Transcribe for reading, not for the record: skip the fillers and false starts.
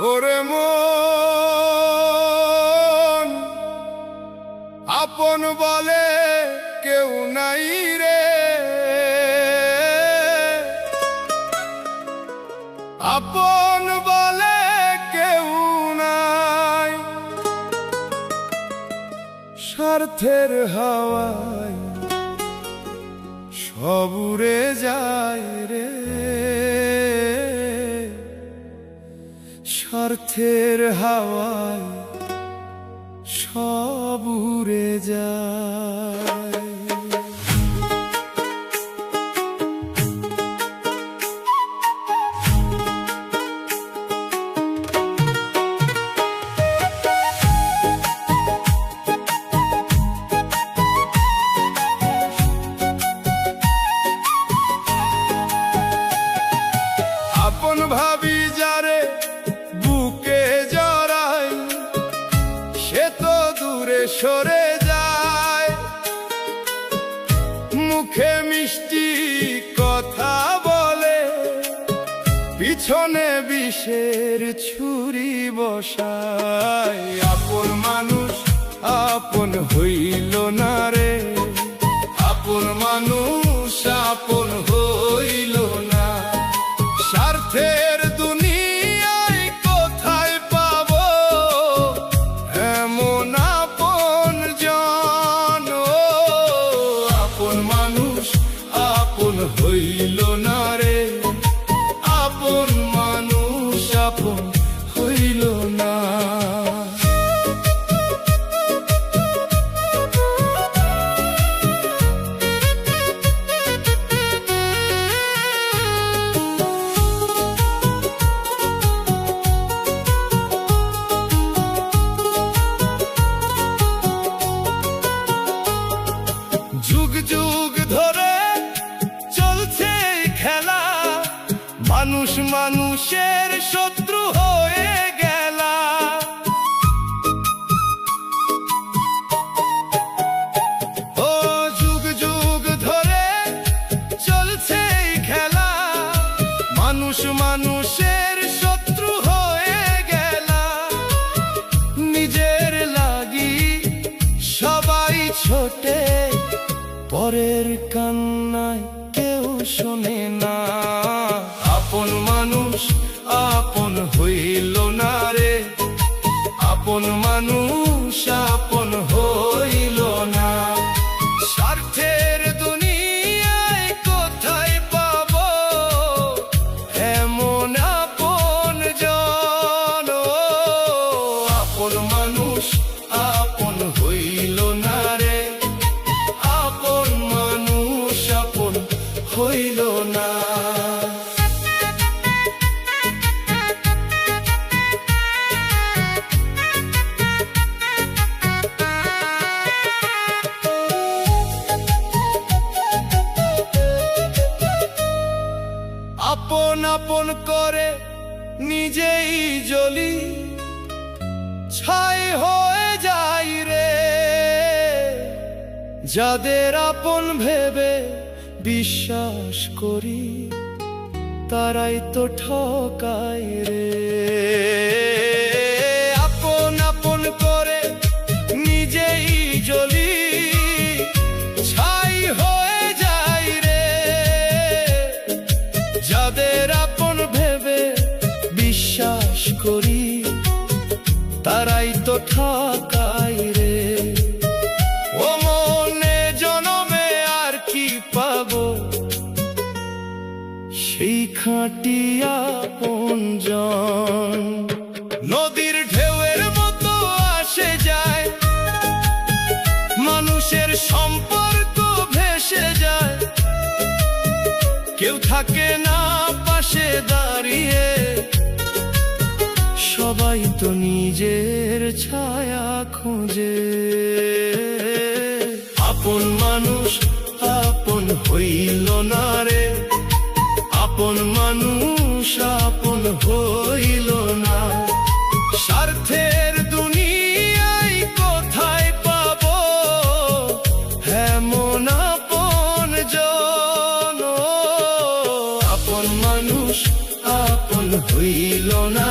ওরে মন আপন বলে কেউ নাই রে, আপন বলে কেউ নাই। স্বার্থের হাওয়ায় সব উড়ে যায় রে, স্বার্থের হাওয়ায় সব উড়ে যায়। আপন ভাবি যারে বুকে জড়াই, সে তো দূরে সরে যায়। মুখে মিষ্টি কথা বলে, পিছনে বিষের ছুরি বসায়। আপন মানুষ আপন হইল না রে, আপন মানুষ আপন হইল না। স্বার্থের দুনিয়ায় কোথায় পাবো এমন আপন জন? আপন মানুষ আপন হইল না রে, আপন মানুষ আপন হইল না। যুগ যুগ ধরে চলছে খেলা, মানুষ মানুষের শত্রু হয়ে গেলা। ও যুগ যুগ ধরে চলছে খেলা, মানুষ মানুষের শত্রু হয়ে গেলা। নিজের লাগি সবাই ছোটে, পরের কান্নায় কেউ শোনে না। আপন মানুষ আপন হইল না রে, আপন মানুষ আপন হইল না। স্বার্থের দুনিয়ায় কোথায় পাবো এমন আপন জন? আপন মানুষ আপন হইল না রে, আপন মানুষ আপন হইল না। আপন আপন করে নিজেই জ্বলি, ছাই হয়ে যাই রে। যাদের আপন ভেবে বিশ্বাস করি, তারাই তো ঠকায় রে। আপন আপন করে নিজেই জ্বলি, ছাই হয়ে যাই রে। যাদের আপন ভেবে বিশ্বাস করি, তারাই তো ঠকায় রে। ও মনে জনমে আর কি পাবো সেই খাঁটি আপনজন? নদীর ঢেউয়ের মতো আসে যায়, মানুষের সম্পর্ক ভেসে যায়। কেউ থাকে না পাশে দাঁড়িয়ে, সবাই তো নিজের ছায়া খোঁজে। আপন মানুষ আপন হইল না রে, আপন মানুষ আপন হইল না। স্বার্থের দুনিয়ায় কোথায় পাবো এমন আপন জন? আপন মানুষ আপন হইল না।